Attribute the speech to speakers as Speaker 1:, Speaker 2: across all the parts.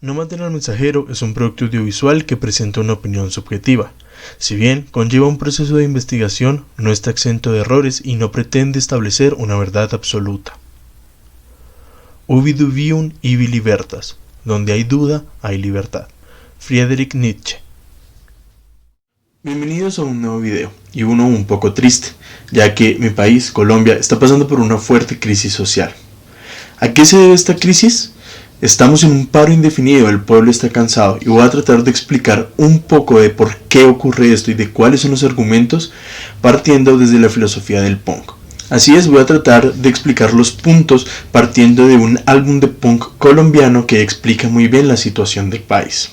Speaker 1: No maten al mensajero es un producto audiovisual que presenta una opinión subjetiva. Si bien conlleva un proceso de investigación, no está exento de errores y no pretende establecer una verdad absoluta. Ubi dubium ibi libertas, donde hay duda, hay libertad. Friedrich Nietzsche. Bienvenidos a un nuevo video, y uno un poco triste, ya que mi país, Colombia, está pasando por una fuerte crisis social. ¿A qué se debe esta crisis? Estamos en un paro indefinido, el pueblo está cansado y voy a tratar de explicar un poco de por qué ocurre esto y de cuáles son los argumentos partiendo desde la filosofía del punk. Así es, voy a tratar de explicar los puntos partiendo de un álbum de punk colombiano que explica muy bien la situación del país.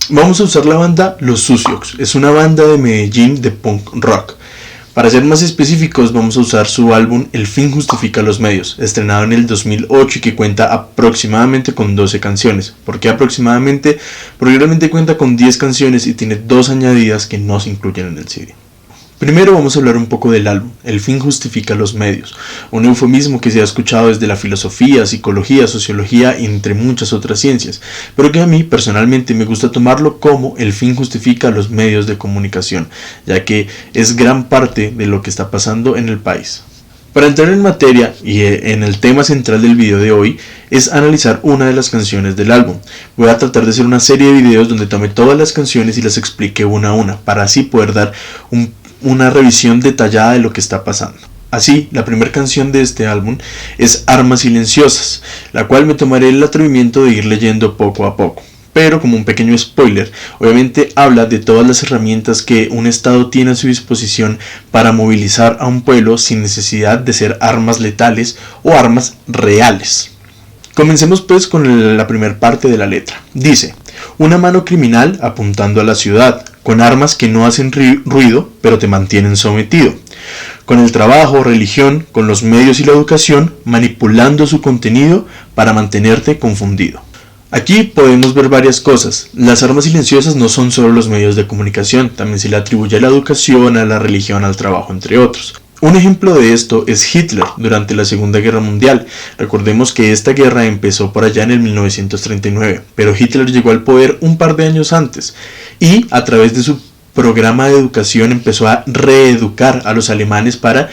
Speaker 1: Vamos a usar la banda Los Sucios, es una banda de Medellín de punk rock. Para ser más específicos, vamos a usar su álbum El fin justifica los medios, estrenado en el 2008 y que cuenta aproximadamente con 12 canciones. ¿Por qué aproximadamente? Porque realmente cuenta con 10 canciones y tiene 2 añadidas que no se incluyen en el CD. Primero vamos a hablar un poco del álbum, El fin justifica los medios, un eufemismo que se ha escuchado desde la filosofía, psicología, sociología y entre muchas otras ciencias, pero que a mí personalmente me gusta tomarlo como el fin justifica los medios de comunicación, ya que es gran parte de lo que está pasando en el país. Para entrar en materia y en el tema central del video de hoy es analizar una de las canciones del álbum. Voy a tratar de hacer una serie de videos donde tome todas las canciones y las explique una a una, para así poder dar una revisión detallada de lo que está pasando. Así, la primera canción de este álbum es Armas Silenciosas, la cual me tomaré el atrevimiento de ir leyendo poco a poco. Pero como un pequeño spoiler, obviamente habla de todas las herramientas que un Estado tiene a su disposición para movilizar a un pueblo sin necesidad de ser armas letales o armas reales. Comencemos pues con la primera parte de la letra. Dice: una mano criminal apuntando a la ciudad, con armas que no hacen ruido, pero te mantienen sometido. Con el trabajo, religión, con los medios y la educación, manipulando su contenido para mantenerte confundido. Aquí podemos ver varias cosas. Las armas silenciosas no son solo los medios de comunicación, también se le atribuye a la educación, a la religión, al trabajo, entre otros. Un ejemplo de esto es Hitler durante la Segunda Guerra Mundial. Recordemos que esta guerra empezó por allá en el 1939, pero Hitler llegó al poder un par de años antes y a través de su programa de educación empezó a reeducar a los alemanes para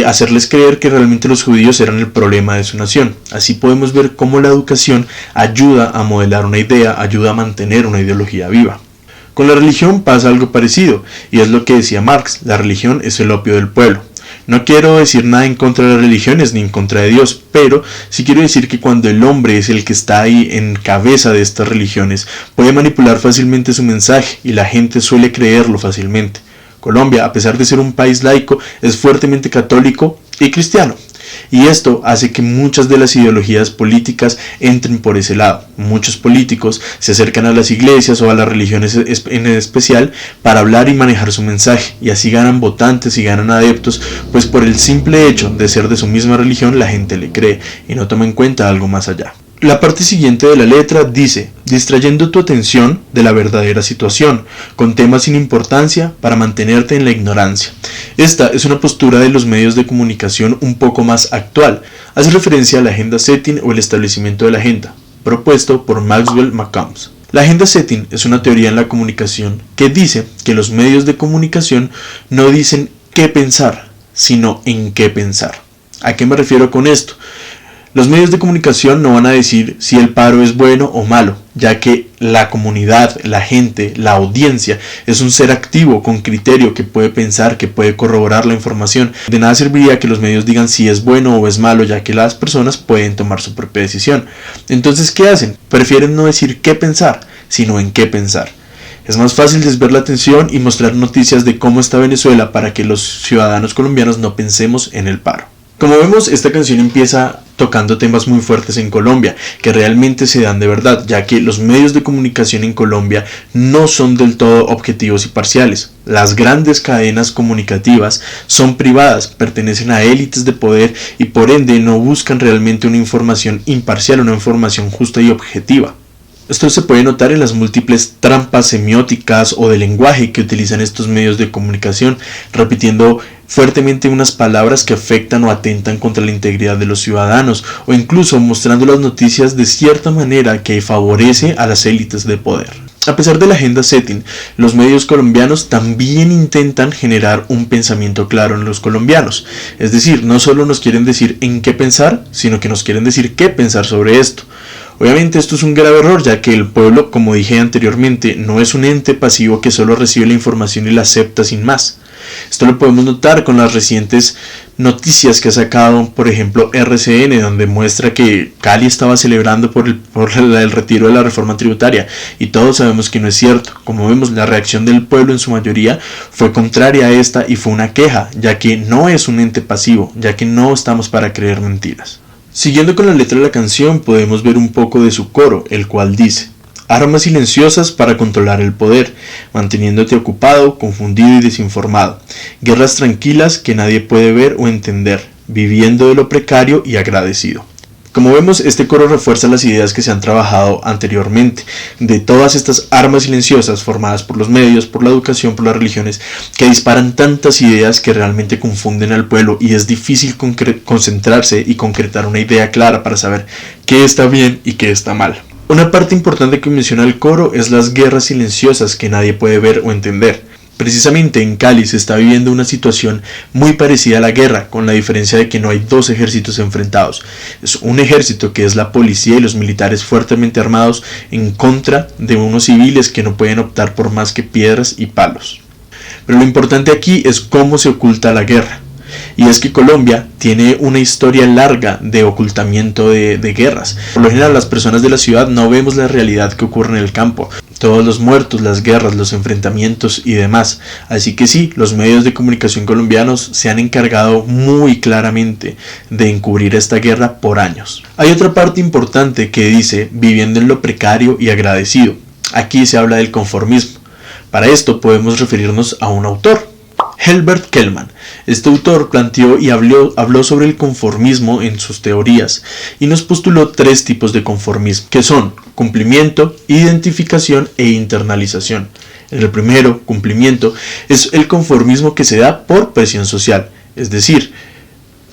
Speaker 1: hacerles creer que realmente los judíos eran el problema de su nación. Así podemos ver cómo la educación ayuda a modelar una idea, ayuda a mantener una ideología viva. Con la religión pasa algo parecido, y es lo que decía Marx: la religión es el opio del pueblo. No quiero decir nada en contra de las religiones ni en contra de Dios, pero sí quiero decir que cuando el hombre es el que está ahí en cabeza de estas religiones, puede manipular fácilmente su mensaje y la gente suele creerlo fácilmente. Colombia, a pesar de ser un país laico, es fuertemente católico y cristiano. Y esto hace que muchas de las ideologías políticas entren por ese lado. Muchos políticos se acercan a las iglesias o a las religiones en especial para hablar y manejar su mensaje, y así ganan votantes y ganan adeptos, pues por el simple hecho de ser de su misma religión la gente le cree y no toma en cuenta algo más allá. La parte siguiente de la letra dice: distrayendo tu atención de la verdadera situación, con temas sin importancia para mantenerte en la ignorancia. Esta es una postura de los medios de comunicación un poco más actual. Hace referencia a la agenda setting o el establecimiento de la agenda, propuesto por Maxwell McCombs. La agenda setting es una teoría en la comunicación que dice que los medios de comunicación no dicen qué pensar, sino en qué pensar. ¿A qué me refiero con esto? Los medios de comunicación no van a decir si el paro es bueno o malo, ya que la comunidad, la gente, la audiencia es un ser activo con criterio que puede pensar, que puede corroborar la información. De nada serviría que los medios digan si es bueno o es malo, ya que las personas pueden tomar su propia decisión. Entonces, ¿qué hacen? Prefieren no decir qué pensar, sino en qué pensar. Es más fácil desviar la atención y mostrar noticias de cómo está Venezuela para que los ciudadanos colombianos no pensemos en el paro. Como vemos, esta canción empieza tocando temas muy fuertes en Colombia, que realmente se dan de verdad, ya que los medios de comunicación en Colombia no son del todo objetivos y parciales. Las grandes cadenas comunicativas son privadas, pertenecen a élites de poder y por ende no buscan realmente una información imparcial, una información justa y objetiva. Esto se puede notar en las múltiples trampas semióticas o de lenguaje que utilizan estos medios de comunicación, repitiendo fuertemente unas palabras que afectan o atentan contra la integridad de los ciudadanos, o incluso mostrando las noticias de cierta manera que favorece a las élites de poder. A pesar de la agenda setting, los medios colombianos también intentan generar un pensamiento claro en los colombianos. Es decir, no solo nos quieren decir en qué pensar, sino que nos quieren decir qué pensar sobre esto. Obviamente esto es un grave error, ya que el pueblo, como dije anteriormente, no es un ente pasivo que solo recibe la información y la acepta sin más. Esto lo podemos notar con las recientes noticias que ha sacado, por ejemplo, RCN, donde muestra que Cali estaba celebrando por el retiro de la reforma tributaria, y todos sabemos que no es cierto. Como vemos, la reacción del pueblo en su mayoría fue contraria a esta y fue una queja, ya que no es un ente pasivo, ya que no estamos para creer mentiras. Siguiendo con la letra de la canción, podemos ver un poco de su coro, el cual dice: armas silenciosas para controlar el poder, manteniéndote ocupado, confundido y desinformado. Guerras tranquilas que nadie puede ver o entender, viviendo de lo precario y agradecido. Como vemos, este coro refuerza las ideas que se han trabajado anteriormente, de todas estas armas silenciosas formadas por los medios, por la educación, por las religiones, que disparan tantas ideas que realmente confunden al pueblo y es difícil concentrarse y concretar una idea clara para saber qué está bien y qué está mal. Una parte importante que menciona el coro es las guerras silenciosas que nadie puede ver o entender. Precisamente en Cali se está viviendo una situación muy parecida a la guerra, con la diferencia de que no hay dos ejércitos enfrentados. Es un ejército que es la policía y los militares fuertemente armados en contra de unos civiles que no pueden optar por más que piedras y palos. Pero lo importante aquí es cómo se oculta la guerra. Y es que Colombia tiene una historia larga de ocultamiento de guerras. Por lo general, las personas de la ciudad no vemos la realidad que ocurre en el campo. Todos los muertos, las guerras, los enfrentamientos y demás. Así que sí, los medios de comunicación colombianos se han encargado muy claramente de encubrir esta guerra por años. Hay otra parte importante que dice viviendo en lo precario y agradecido. Aquí se habla del conformismo. Para esto podemos referirnos a un autor, Herbert Kellman. Este autor planteó y habló sobre el conformismo en sus teorías y nos postuló tres tipos de conformismo, que son cumplimiento, identificación e internalización. El primero, cumplimiento, es el conformismo que se da por presión social, es decir,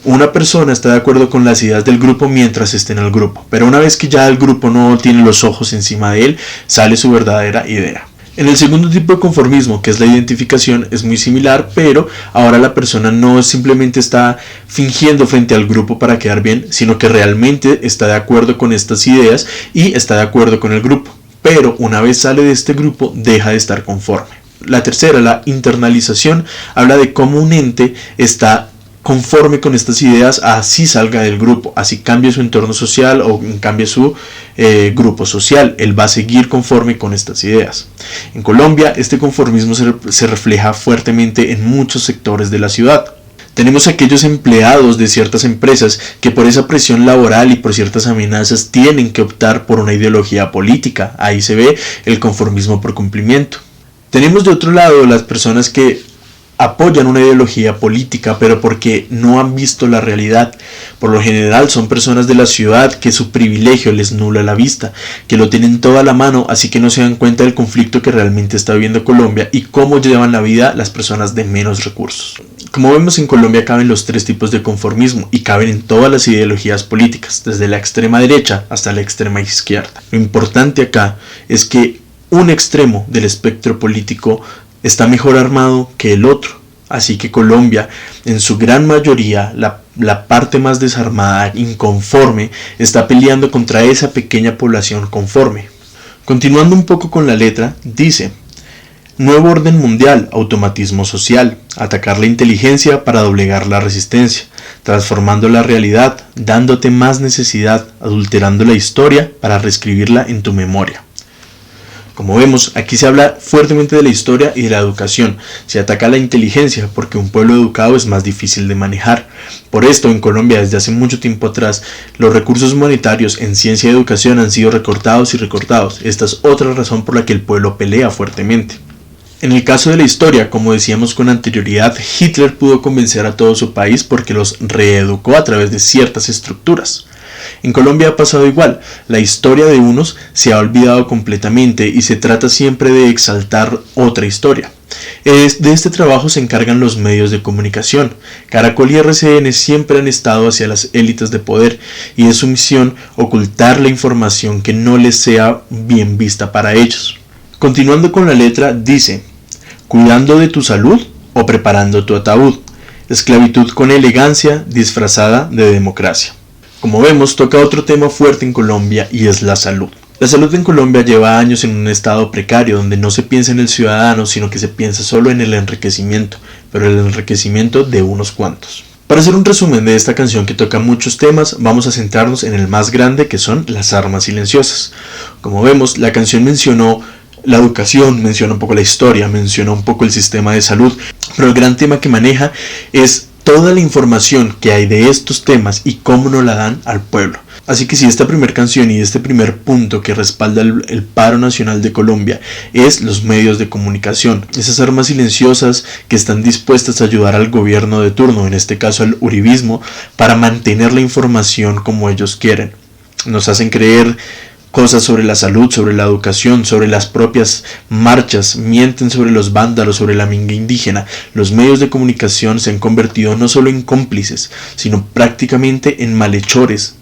Speaker 1: una persona está de acuerdo con las ideas del grupo mientras esté en el grupo, pero una vez que ya el grupo no tiene los ojos encima de él, sale su verdadera idea. En el segundo tipo de conformismo, que es la identificación, es muy similar, pero ahora la persona no simplemente está fingiendo frente al grupo para quedar bien, sino que realmente está de acuerdo con estas ideas y está de acuerdo con el grupo. Pero una vez sale de este grupo, deja de estar conforme. La tercera, la internalización, habla de cómo un ente está conforme con estas ideas, así salga del grupo, así cambie su entorno social o cambie su grupo social, él va a seguir conforme con estas ideas. En Colombia, este conformismo se refleja fuertemente en muchos sectores de la ciudad. Tenemos aquellos empleados de ciertas empresas que por esa presión laboral y por ciertas amenazas tienen que optar por una ideología política. Ahí se ve el conformismo por cumplimiento. Tenemos de otro lado las personas que apoyan una ideología política, pero porque no han visto la realidad. Por lo general son personas de la ciudad que su privilegio les nubla la vista, que lo tienen todo a la mano, así que no se dan cuenta del conflicto que realmente está viviendo Colombia y cómo llevan la vida las personas de menos recursos. Como vemos, en Colombia caben los tres tipos de conformismo y caben en todas las ideologías políticas, desde la extrema derecha hasta la extrema izquierda. Lo importante acá es que un extremo del espectro político está mejor armado que el otro, así que Colombia, en su gran mayoría, la parte más desarmada, inconforme, está peleando contra esa pequeña población conforme. Continuando un poco con la letra, dice: nuevo orden mundial, automatismo social, atacar la inteligencia para doblegar la resistencia, transformando la realidad, dándote más necesidad, adulterando la historia para reescribirla en tu memoria. Como vemos, aquí se habla fuertemente de la historia y de la educación. Se ataca la inteligencia porque un pueblo educado es más difícil de manejar. Por esto, en Colombia, desde hace mucho tiempo atrás, los recursos monetarios en ciencia y educación han sido recortados y recortados. Esta es otra razón por la que el pueblo pelea fuertemente. En el caso de la historia, como decíamos con anterioridad, Hitler pudo convencer a todo su país porque los reeducó a través de ciertas estructuras. En Colombia ha pasado igual, la historia de unos se ha olvidado completamente y se trata siempre de exaltar otra historia. De este trabajo se encargan los medios de comunicación. Caracol y RCN siempre han estado hacia las élites de poder y es su misión ocultar la información que no les sea bien vista para ellos. Continuando con la letra dice: cuidando de tu salud o preparando tu ataúd. Esclavitud con elegancia disfrazada de democracia. Como vemos, toca otro tema fuerte en Colombia y es la salud. La salud en Colombia lleva años en un estado precario donde no se piensa en el ciudadano, sino que se piensa solo en el enriquecimiento, pero el enriquecimiento de unos cuantos. Para hacer un resumen de esta canción que toca muchos temas, vamos a centrarnos en el más grande, que son las armas silenciosas. Como vemos, la canción mencionó la educación, menciona un poco la historia, menciona un poco el sistema de salud, pero el gran tema que maneja es toda la información que hay de estos temas y cómo nos la dan al pueblo. Así que si esta primera canción y este primer punto que respalda el paro nacional de Colombia es los medios de comunicación, esas armas silenciosas que están dispuestas a ayudar al gobierno de turno, en este caso al uribismo, para mantener la información como ellos quieren. Nos hacen creer cosas sobre la salud, sobre la educación, sobre las propias marchas, mienten sobre los vándalos, sobre la minga indígena. Los medios de comunicación se han convertido no solo en cómplices, sino prácticamente en malhechores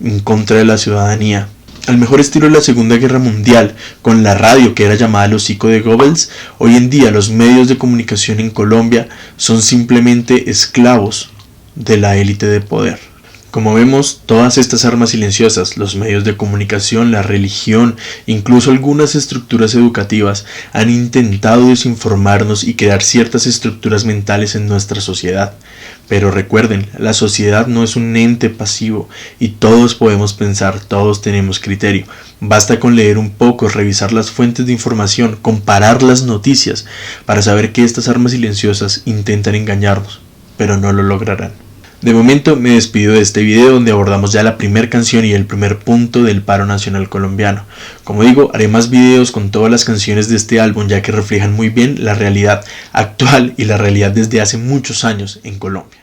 Speaker 1: en contra de la ciudadanía. Al mejor estilo de la Segunda Guerra Mundial, con la radio que era llamada el hocico de Goebbels, hoy en día los medios de comunicación en Colombia son simplemente esclavos de la élite de poder. Como vemos, todas estas armas silenciosas, los medios de comunicación, la religión, incluso algunas estructuras educativas, han intentado desinformarnos y crear ciertas estructuras mentales en nuestra sociedad. Pero recuerden, la sociedad no es un ente pasivo y todos podemos pensar, todos tenemos criterio. Basta con leer un poco, revisar las fuentes de información, comparar las noticias para saber que estas armas silenciosas intentan engañarnos, pero no lo lograrán. De momento me despido de este video donde abordamos ya la primera canción y el primer punto del paro nacional colombiano. Como digo, haré más videos con todas las canciones de este álbum ya que reflejan muy bien la realidad actual y la realidad desde hace muchos años en Colombia.